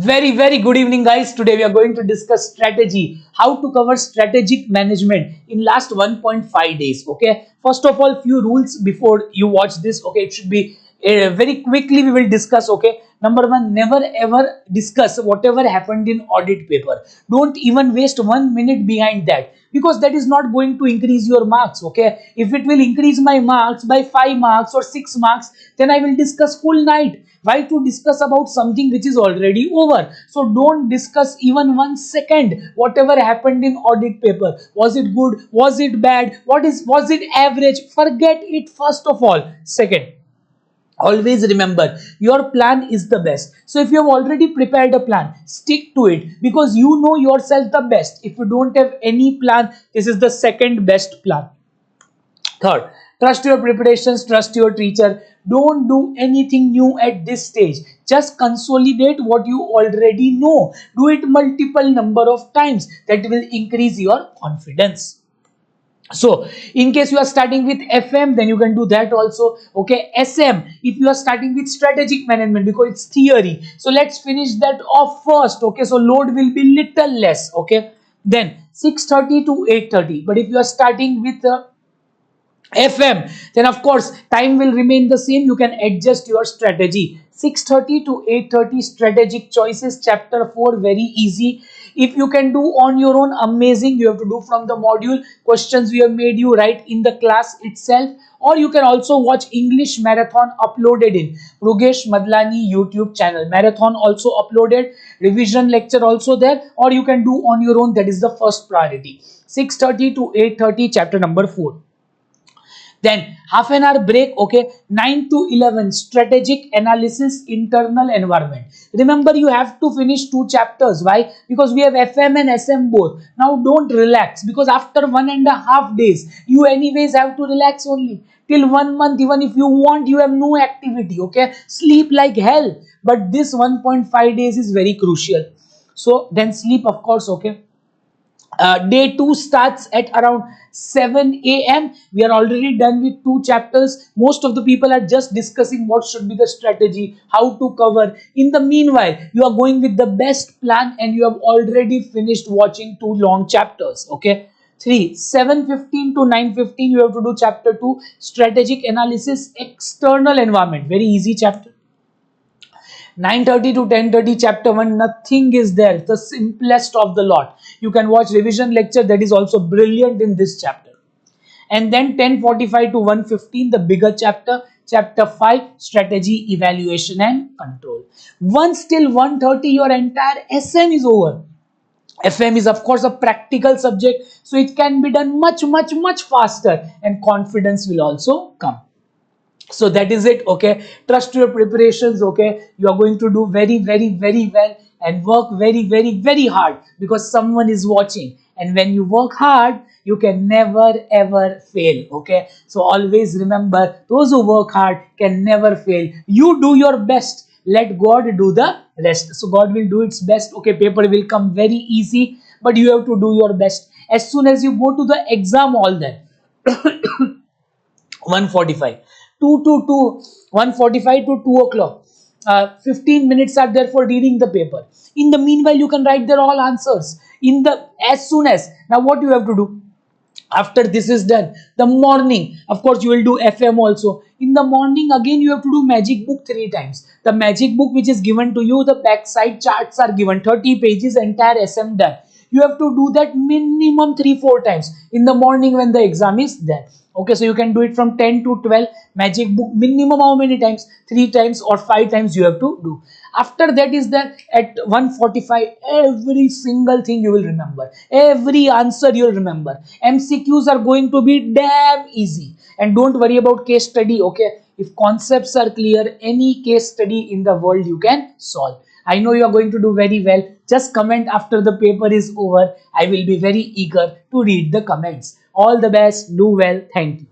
Very good evening, guys. Today we are going to discuss strategy, how to cover strategic management in last 1.5 days. Okay, first of all, few rules before you watch this. Okay, it should be very quickly we will discuss. Okay, number one, never ever discuss whatever happened in audit paper. Don't even waste 1 minute behind that, because that is not going to increase your marks. Okay, if it will increase my marks by 5 marks or 6 marks, then I will discuss full night. Why to discuss about something which is already over? So don't discuss even 1 second whatever happened in audit paper. Was it good? Was it bad? Was it average? Forget it first of all. Second, always remember your plan is the best. So if you have already prepared a plan, stick to it, because you know yourself the best. If you don't have any plan, this is the second best plan. Third, trust your preparations, trust your teacher. Don't do anything new at this stage. Just consolidate what you already know. Do it multiple number of times. That will increase your confidence. So in case you are starting with FM, then you can do that also. Okay, SM, if you are starting with strategic management, because it's theory, so let's finish that off first. Okay, so load will be little less. Okay, then 6:30 to 8:30. But if you are starting with FM, then of course time will remain the same. You can adjust your strategy. 6:30 to 8:30, strategic choices, chapter 4, very easy. If you can do on your own, amazing. You have to do from the module. Questions we have made you write in the class itself, or you can also watch English marathon uploaded in Rugesh Madlani YouTube channel. Marathon also uploaded, revision lecture also there, or you can do on your own. That is the first priority. 6:30 to 8:30, chapter number 4. Then half an hour break. Okay, 9 to 11, strategic analysis, internal environment. Remember, you have to finish 2 chapters. Why? Because we have FM and SM both. Now don't relax, because after 1.5 days you anyways have to relax only till 1 month. Even if you want, you have no activity. Okay, sleep like hell, but this 1.5 days is very crucial. So then sleep, of course. Okay, day 2 starts at around 7 a.m. We are already done with 2 chapters. Most of the people are just discussing what should be the strategy, how to cover. In the meanwhile, you are going with the best plan and you have already finished watching 2 long chapters. Okay. 3, 7:15 to 9:15, you have to do chapter 2, strategic analysis, external environment. Very easy chapter. 9:30 to 10:30, chapter 1, nothing is there, the simplest of the lot. You can watch revision lecture, that is also brilliant in this chapter. And then 10:45 to 1:15, the bigger chapter, chapter 5, strategy, evaluation and control. Once till 1:30, your entire SM is over. FM is of course a practical subject, so it can be done much faster, and confidence will also come. So that is it. Okay, trust your preparations. Okay, you are going to do very well, and work very hard, because someone is watching, and when you work hard, you can never ever fail. Okay, so always remember, those who work hard can never fail. You do your best, let God do the rest. So God will do its best. Okay, paper will come very easy, but you have to do your best. As soon as you go to the exam, all that 1:45, 2 to 2, 1:45 to 2 o'clock. 15 minutes are there for reading the paper. In the meanwhile, you can write their all answers. As soon as, now what you have to do after this is done, the morning, of course you will do FM also. In the morning again, you have to do magic book 3 times. The magic book which is given to you, the backside charts are given, 30 pages, entire SM done. You have to do that minimum 3-4 times in the morning when the exam is there. Okay, so you can do it from 10 to 12. Magic book minimum how many times? 3 times or 5 times you have to do. After that is that at 1:45, every single thing you will remember. Every answer you will remember. MCQs are going to be damn easy. And don't worry about case study. Okay, if concepts are clear, any case study in the world you can solve. I know you are going to do very well. Just comment after the paper is over. I will be very eager to read the comments. All the best. Do well. Thank you.